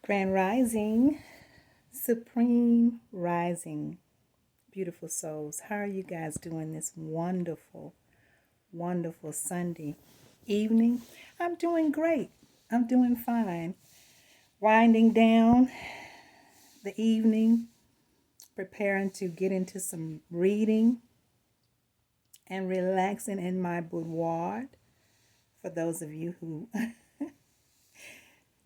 Grand Rising, Supreme Rising, beautiful souls. How are you guys doing this wonderful, wonderful Sunday evening? I'm doing great. I'm doing fine. Winding down the evening, preparing to get into some reading and relaxing in my boudoir. For those of you who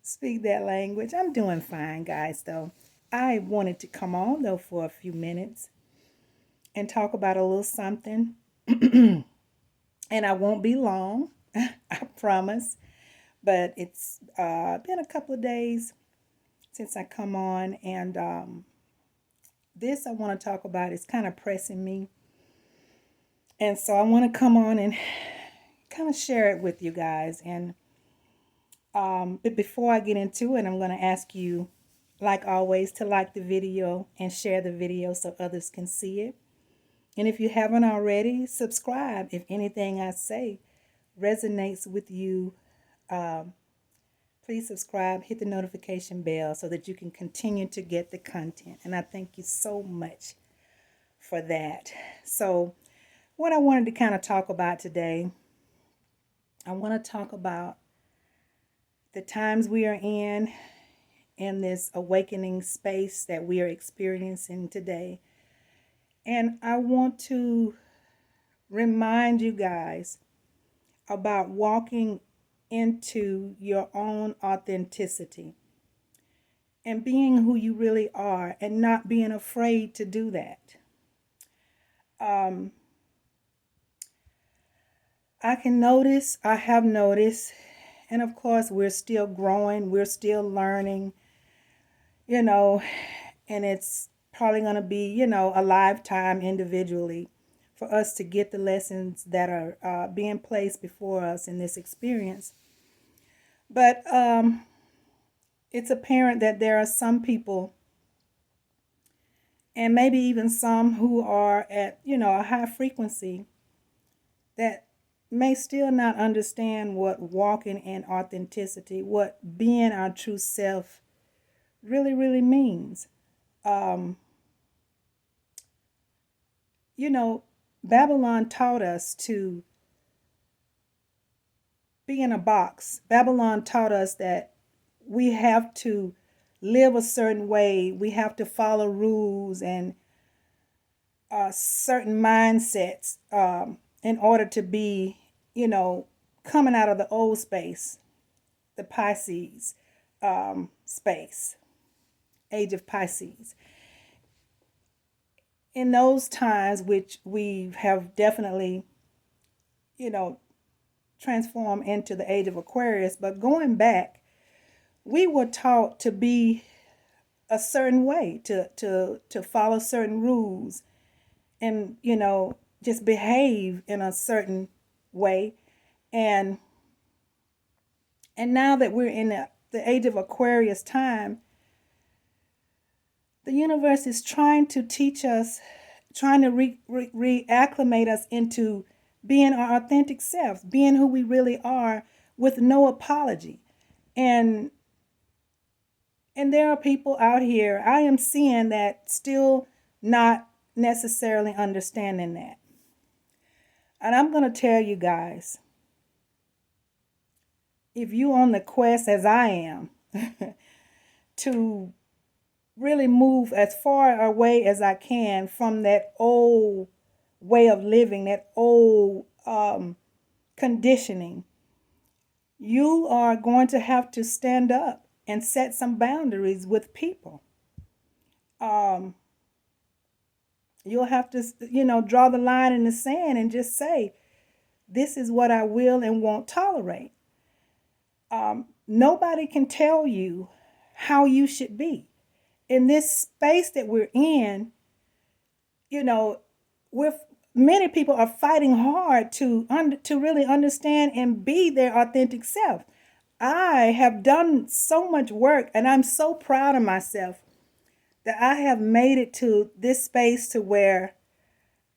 speak that language, I'm doing fine, guys, though. I wanted to come on, though, for a few minutes and talk about a little something. And I won't be long, I promise. But it's been a couple of days since I come on, and this I want to talk about is kind of pressing me. And so I want to come on and kind of share it with you guys. And but before I get into it, I'm going to ask you, like always, to like the video and share the video so others can see it. And if you haven't already, subscribe if anything I say resonates with you. Please subscribe, hit the notification bell so that you can continue to get the content. And I thank you so much for that. So what I wanted to kind of talk about today, I want to talk about the times we are in this awakening space that we are experiencing today. And I want to remind you guys about walking into your own authenticity and being who you really are and not being afraid to do that. I have noticed, and of course we're still growing, we're still learning, and it's probably going to be, a lifetime individually for us to get the lessons that are being placed before us in this experience. But it's apparent that there are some people, and maybe even some who are at, a high frequency, that may still not understand what walking in authenticity, what being our true self really, really means. Babylon taught us to be in a box. Babylon taught us that we have to live a certain way. We have to follow rules and certain mindsets in order to be, coming out of the old space, the Pisces space, age of Pisces. In those times, which we have definitely, transformed into the age of Aquarius, but going back, we were taught to be a certain way, to follow certain rules and, just behave in a certain way. And now that we're in the age of Aquarius time, the universe is trying to teach us, trying to reacclimate us into being our authentic selves, being who we really are with no apology. And there are people out here, I am seeing, that still not necessarily understanding that. And I'm going to tell you guys, if you're on the quest as I am to really move as far away as I can from that old way of living, that old conditioning, you are going to have to stand up and set some boundaries with people. You'll have to, draw the line in the sand and just say, this is what I will and won't tolerate. Nobody can tell you how you should be. In this space that we're in, many people are fighting hard to really understand and be their authentic self. I have done so much work, and I'm so proud of myself that I have made it to this space to where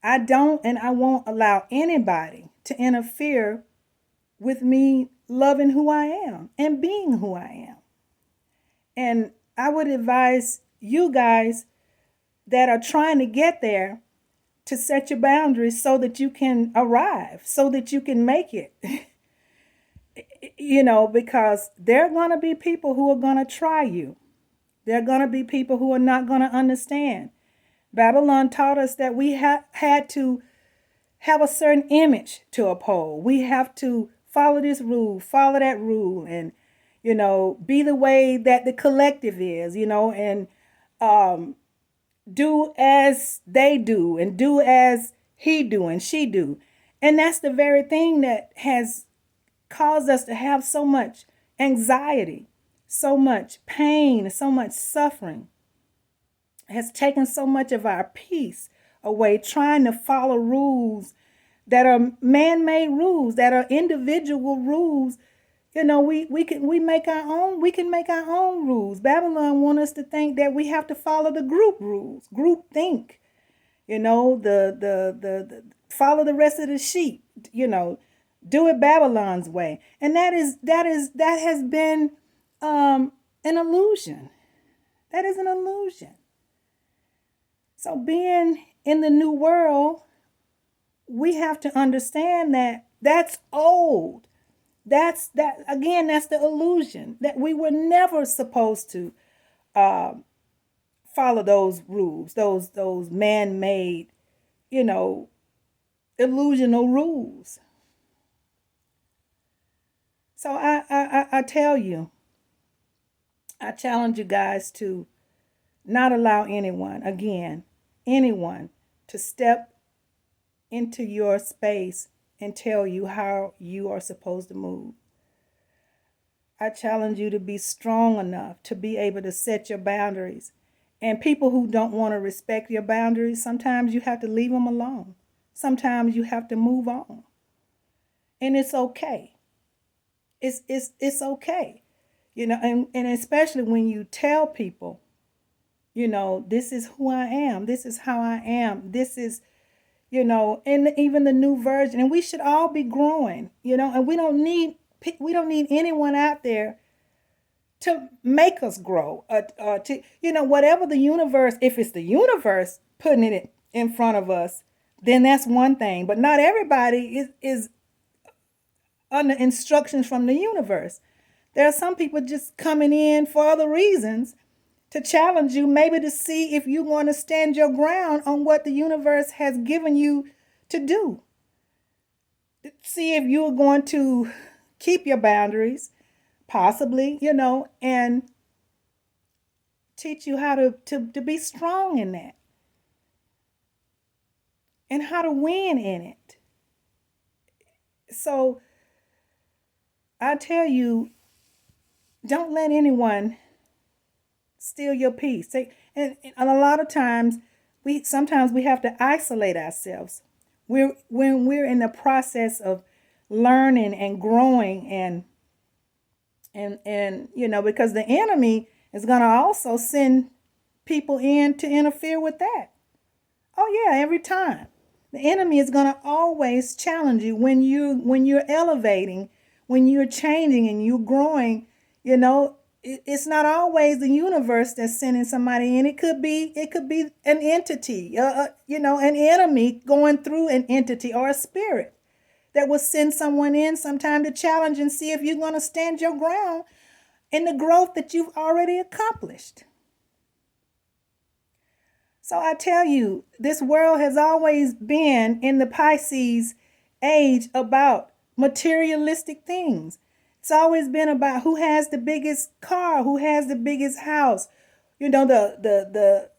I don't and I won't allow anybody to interfere with me loving who I am and being who I am. And I would advise you guys that are trying to get there to set your boundaries so that you can arrive, so that you can make it. Because there are going to be people who are going to try you. There are going to be people who are not going to understand. Babylon taught us that we had to have a certain image to uphold. We have to follow this rule, follow that rule, and, be the way that the collective is, and do as they do and do as he do and she do. And that's the very thing that has caused us to have so much anxiety, so much pain, so much suffering. Has taken so much of our peace away, trying to follow rules that are man-made rules, that are individual rules. We make our own. We can make our own rules. Babylon want us to think that we have to follow the group rules, group think. The follow the rest of the sheep. Do it Babylon's way, and that has been an illusion. That is an illusion. So being in the new world, we have to understand that that's old. That's the illusion that we were never supposed to follow those rules, those man-made, illusional rules. So I tell you, I challenge you guys to not allow anyone to step into your space and tell you how you are supposed to move. I challenge you to be strong enough to be able to set your boundaries. And people who don't want to respect your boundaries, sometimes you have to leave them alone. Sometimes you have to move on. And it's okay. It's okay. And especially when you tell people, this is who I am. This is how I am. This is, and even the new version. And we should all be growing, and we don't need anyone out there to make us grow. To whatever the universe, if it's the universe putting it in front of us, then that's one thing. But not everybody is under instructions from the universe. There are some people just coming in for other reasons, to challenge you, maybe to see if you want to stand your ground on what the universe has given you to do. See if you're going to keep your boundaries, possibly, and teach you how to be strong in that and how to win in it. So I tell you, don't let anyone steal your peace. And a lot of times we have to isolate ourselves. When we're in the process of learning and growing and because the enemy is going to also send people in to interfere with that. Oh yeah, every time. The enemy is going to always challenge you when you're elevating, when you're changing and you're growing. It's not always the universe that's sending somebody in. It could be an entity, an enemy going through an entity or a spirit that will send someone in sometime to challenge and see if you're going to stand your ground in the growth that you've already accomplished. So I tell you, this world has always been in the Pisces age about materialistic things. It's always been about who has the biggest car, who has the biggest house, the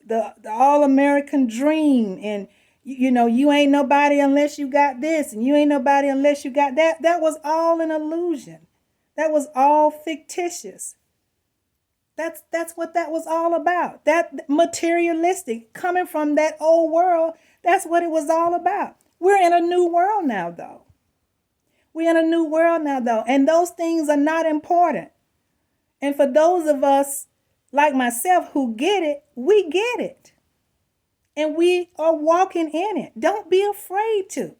all-American dream. And, you ain't nobody unless you got this, and you ain't nobody unless you got that. That was all an illusion. That was all fictitious. That's what that was all about. That materialistic, coming from that old world, that's what it was all about. We're in a new world now, though. And those things are not important. And for those of us like myself who get it, we get it. And we are walking in it. Don't be afraid to.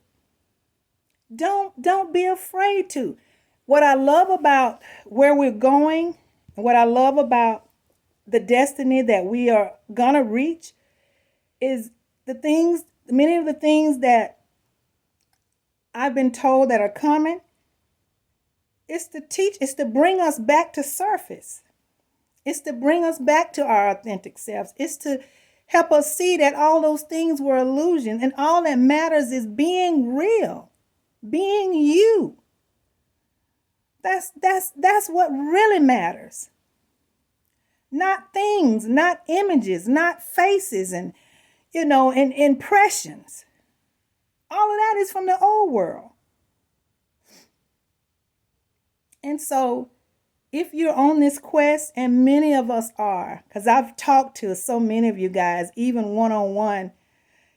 Don't be afraid to. What I love about where we're going, and what I love about the destiny that we are gonna reach is many of the things that I've been told that are coming. It's to bring us back to surface. It's to bring us back to our authentic selves. It's to help us see that all those things were illusions, and all that matters is being real, being you. That's what really matters. Not things, not images, not faces, and and impressions. All of that is from the old world. And so if you're on this quest, and many of us are, because I've talked to so many of you guys, even one-on-one,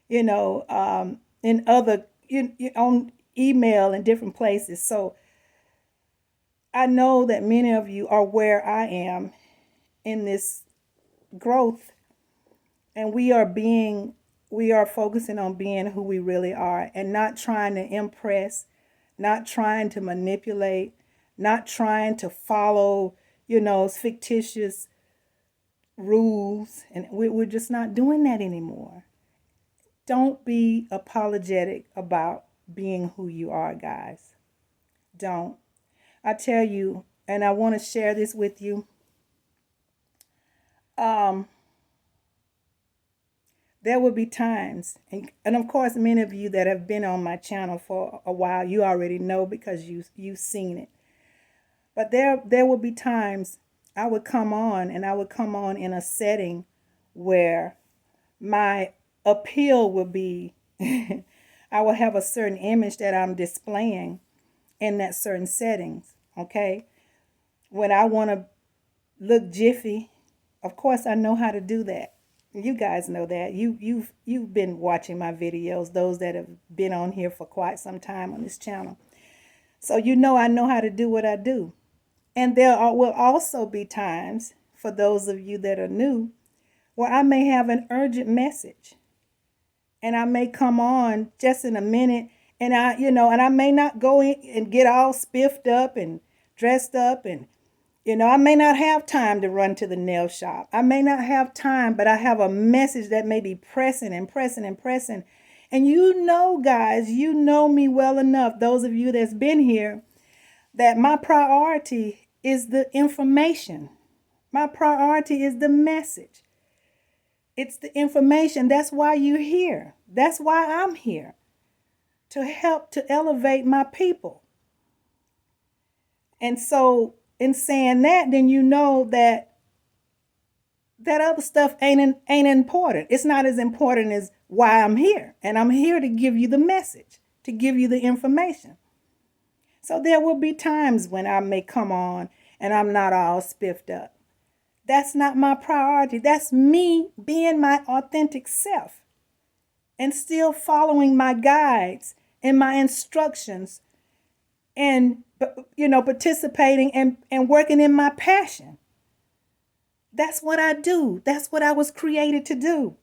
in other, on email and different places. So I know that many of you are where I am in this growth, and we are focusing on being who we really are, and not trying to impress, not trying to manipulate, not trying to follow, fictitious rules. And we're just not doing that anymore. Don't be apologetic about being who you are, guys. Don't. I tell you, and I want to share this with you. There will be times, and of course, many of you that have been on my channel for a while, you already know because you've seen it. But there will be times I would come on, and I would come on in a setting where my appeal would be, I will have a certain image that I'm displaying in that certain settings, okay? When I want to look jiffy, of course I know how to do that. You guys know that. You've been watching my videos, those that have been on here for quite some time on this channel. So I know how to do what I do. And will also be times, for those of you that are new, where I may have an urgent message. And I may come on just in a minute, and I may not go in and get all spiffed up and dressed up, and I may not have time to run to the nail shop. I may not have time, but I have a message that may be pressing and pressing and pressing. And guys, you know me well enough, those of you that's been here, that my priority is the information. My priority is the message. It's the information. That's why you're here. That's why I'm here. To help to elevate my people. And so in saying that, then you know that other stuff ain't important. It's not as important as why I'm here. And I'm here to give you the message, to give you the information. So there will be times when I may come on and I'm not all spiffed up. That's not my priority. That's me being my authentic self and still following my guides and my instructions, and participating and working in my passion. That's what I do. That's what I was created to do.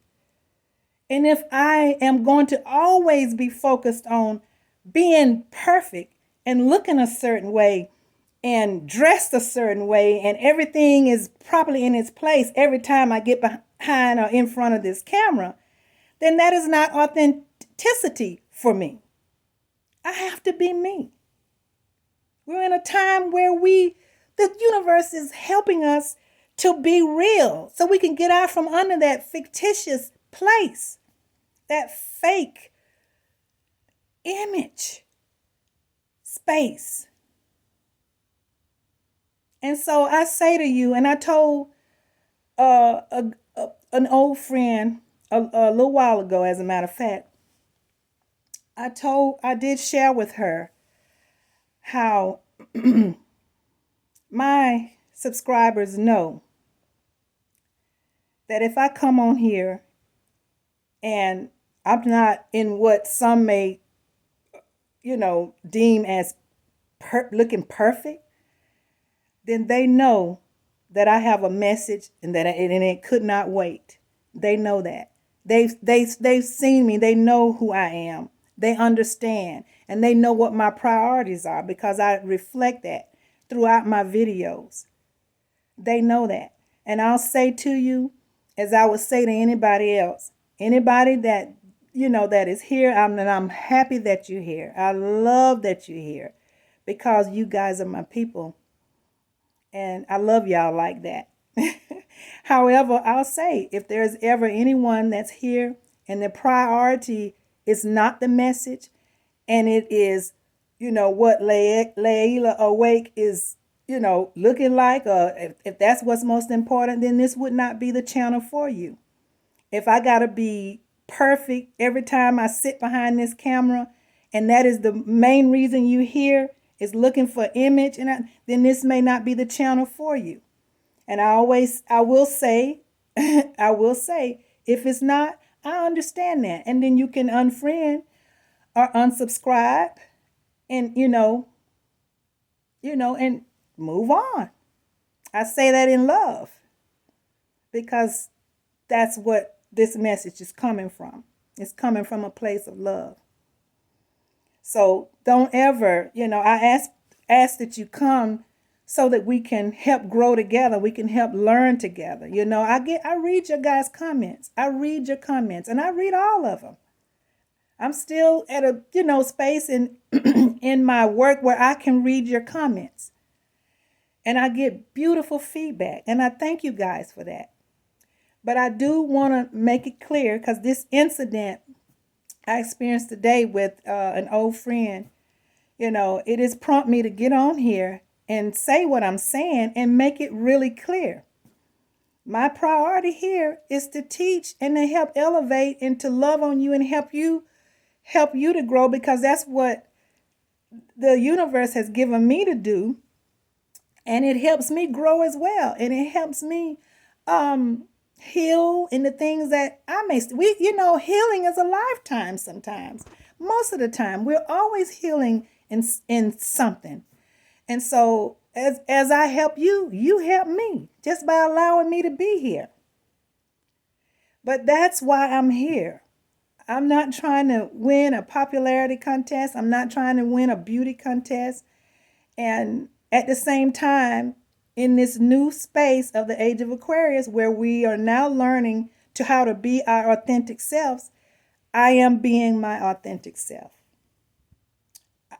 And if I am going to always be focused on being perfect and looking a certain way and dressed a certain way, and everything is properly in its place every time I get behind or in front of this camera, then that is not authenticity for me. I have to be me. We're in a time where the universe is helping us to be real, so we can get out from under that fictitious place, that fake image space. And so I say to you, and I told an old friend a little while ago, as a matter of fact, I did share with her how my subscribers know that if I come on here and I'm not in what some may, deem as looking perfect, then they know that I have a message, and that it could not wait. They know that. They've seen me. They know who I am. They understand, and they know what my priorities are, because I reflect that throughout my videos. They know that. And I'll say to you, as I would say to anybody else, anybody that, that is here, and I'm happy that you're here. I love that you're here because you guys are my people. And I love y'all like that. However, I'll say if there's ever anyone that's here and the priority is not the message and it is, what Layla Awake is, looking like, or if that's what's most important, then this would not be the channel for you. If I got to be perfect every time I sit behind this camera, and that is the main reason you hear is looking for image, then this may not be the channel for you. And I will say, I will say, if it's not, I understand that. And then you can unfriend or unsubscribe and, and move on. I say that in love because that's what this message is coming from. It's coming from a place of love. So don't ever, I ask that you come so that we can help grow together. We can help learn together. I read your guys' comments. I read your comments and I read all of them. I'm still at a, space in in my work where I can read your comments. And I get beautiful feedback. And I thank you guys for that. But I do want to make it clear because this incident I experienced today with an old friend, it has prompted me to get on here and say what I'm saying and make it really clear. My priority here is to teach and to help elevate and to love on you and help you to grow, because that's what the universe has given me to do. And it helps me grow as well. And it helps me heal in the things that I may, healing is a lifetime sometimes. Most of the time, we're always healing in something. And so as I help you, you help me just by allowing me to be here. But that's why I'm here. I'm not trying to win a popularity contest. I'm not trying to win a beauty contest. And at the same time, in this new space of the age of Aquarius, where we are now learning to how to be our authentic selves, I am being my authentic self.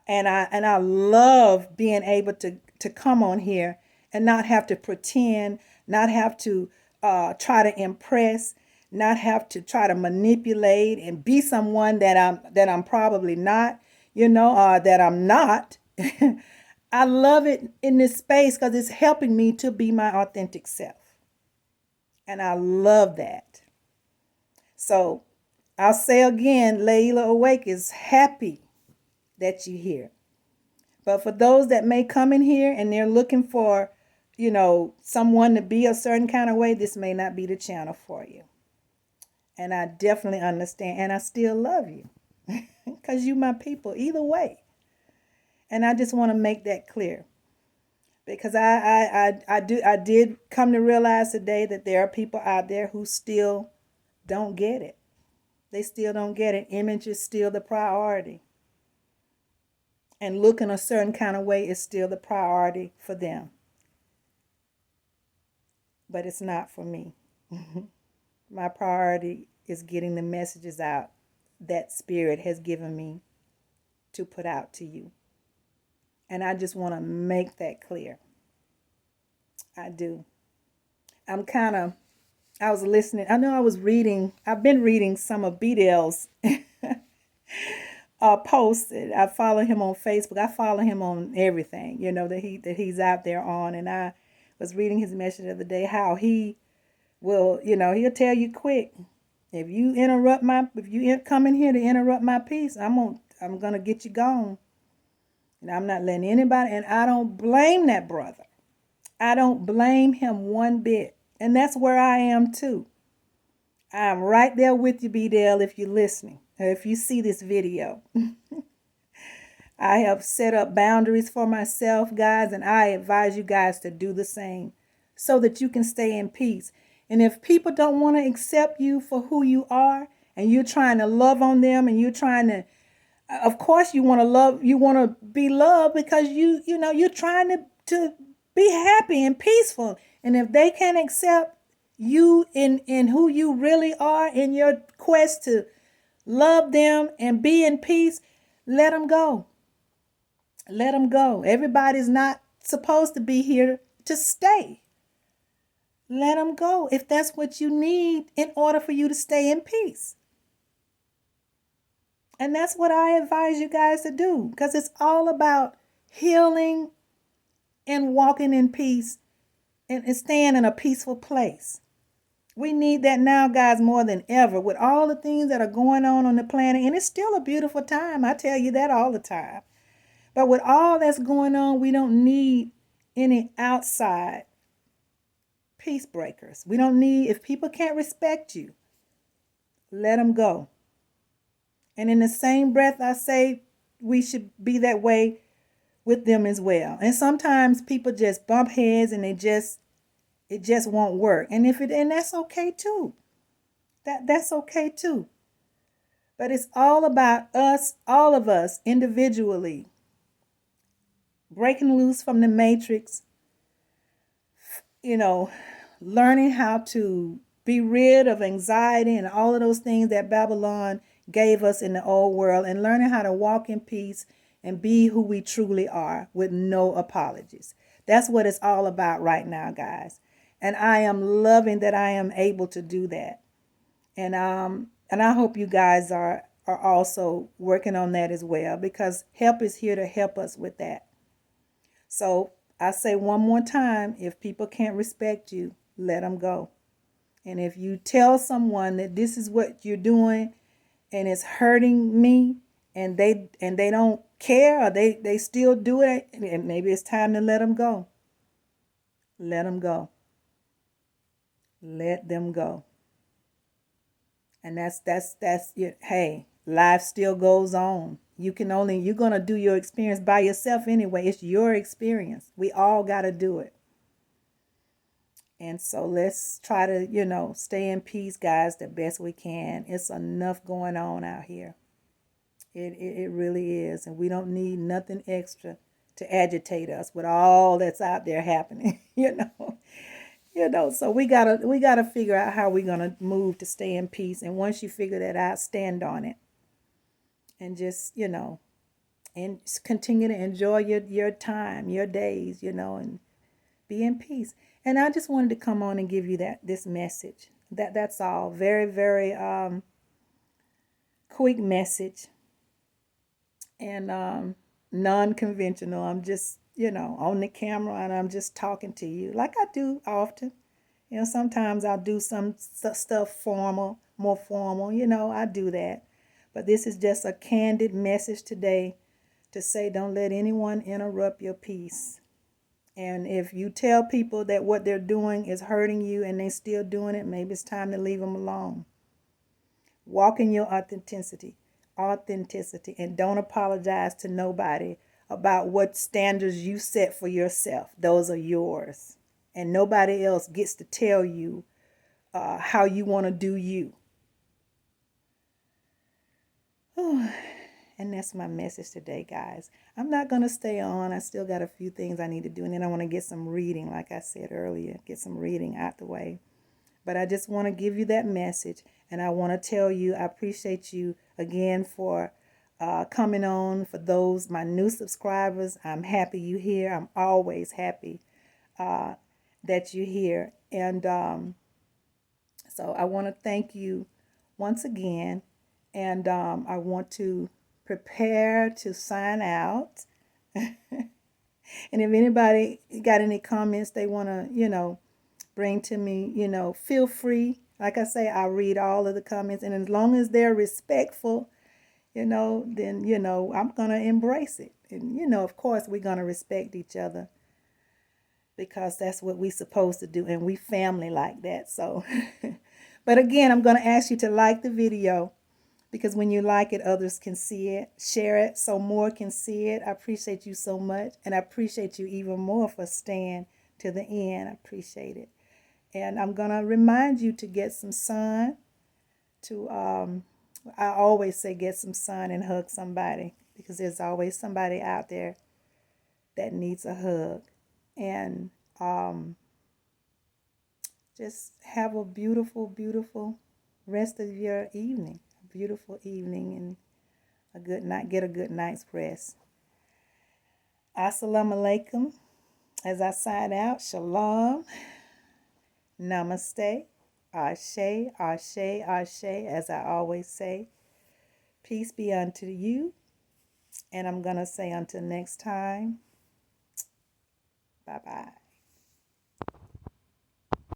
And I love being able to come on here and not have to pretend, not have to try to impress, not have to try to manipulate and be someone that I'm probably not, or that I'm not. I love it in this space because it's helping me to be my authentic self. And I love that. So I'll say again, Layla Awake is happy that you're here. But for those that may come in here and they're looking for, someone to be a certain kind of way, this may not be the channel for you. And I definitely understand. And I still love you because you my people either way. And I just want to make that clear, because I did come to realize today that there are people out there who still don't get it. They still don't get it. Image is still the priority. And looking a certain kind of way is still the priority for them. But it's not for me. My priority is getting the messages out that Spirit has given me to put out to you. And I just want to make that clear. I do. I was listening. I know I've been reading some of BDL's posts. I follow him on Facebook. I follow him on everything, that he's out there on. And I was reading his message the other day, how he will, he'll tell you quick, if you come in here to interrupt my peace, I'm going to get you gone. And I'm not letting anybody, and I don't blame that brother. I don't blame him one bit. And that's where I am too. I'm right there with you, BDL, if you're listening, or if you see this video. I have set up boundaries for myself, guys, and I advise you guys to do the same so that you can stay in peace. And if people don't want to accept you for who you are, and you're trying to love on them, and you're trying to, of course, you want to be loved, because you're trying to be happy and peaceful And if they can't accept you in who you really are in your quest to love them and be in peace, let them go. Let them go. Everybody's not supposed to be here to stay. Let them go if that's what you need in order for you to stay in peace. And that's what I advise you guys to do, because it's all about healing and walking in peace and staying in a peaceful place. We need that now, guys, more than ever, with all the things that are going on the planet. And it's still a beautiful time. I tell you that all the time. But with all that's going on, we don't need any outside peace breakers. We don't need, if people can't respect you, let them go. And in the same breath, I say we should be that way with them as well. And sometimes people just bump heads and it just won't work. And that's okay too. That's okay too. But it's all about us, all of us individually, breaking loose from the matrix, learning how to be rid of anxiety and all of those things that Babylon gave us in the old world, and learning how to walk in peace and be who we truly are with no apologies. That's what it's all about right now, guys. And I am loving that I am able to do that. And I hope you guys are also working on that as well, because help is here to help us with that. So I say one more time, if people can't respect you, let them go. And if you tell someone that this is what you're doing and it's hurting me, and they don't care, or they still do it, and maybe it's time to let them go. Let them go. Let them go. And that's it. Hey, life still goes on. You're going to do your experience by yourself anyway. It's your experience. We all got to do it. And so let's try to, stay in peace, guys, the best we can. It's enough going on out here. It really is. And we don't need nothing extra to agitate us with all that's out there happening, So we gotta figure out how we're gonna move to stay in peace. And once you figure that out, stand on it. And just, and continue to enjoy your time, your days, and be in peace. And I just wanted to come on and give you this message. That's all. Very, very quick message. And non-conventional. I'm just, on the camera, and I'm just talking to you like I do often. Sometimes I'll do some stuff formal, more formal, I do that. But this is just a candid message today to say, don't let anyone interrupt your peace. And if you tell people that what they're doing is hurting you and they still doing it, maybe it's time to leave them alone. Walk in your authenticity, and don't apologize to nobody about what standards you set for yourself. Those are yours. And nobody else gets to tell you how you want to do you. And that's my message today, guys. I'm not going to stay on. I still got a few things I need to do. And then I want to get some reading, like I said earlier, get some reading out the way. But I just want to give you that message. And I want to tell you, I appreciate you again for coming on. For those, my new subscribers, I'm happy you're here. I'm always happy that you're here. And so I want to thank you once again. And I want to prepare to sign out. And if anybody got any comments they want to, bring to me, feel free. Like I say, I read all of the comments. And as long as they're respectful, then, I'm going to embrace it. And, of course, we're going to respect each other, because that's what we're supposed to do. And we family like that. So, but again, I'm going to ask you to like the video, because when you like it, others can see it. Share it so more can see it. I appreciate you so much. And I appreciate you even more for staying to the end. I appreciate it. And I'm going to remind you to get some sun. I always say get some sun and hug somebody, because there's always somebody out there that needs a hug. And just have a beautiful, beautiful rest of your evening. A beautiful evening and a good night. Get a good night's rest. Assalamu alaikum. As I sign out, shalom, namaste, ashe, ashe, ashe, as I always say. Peace be unto you. And I'm going to say until next time, bye-bye.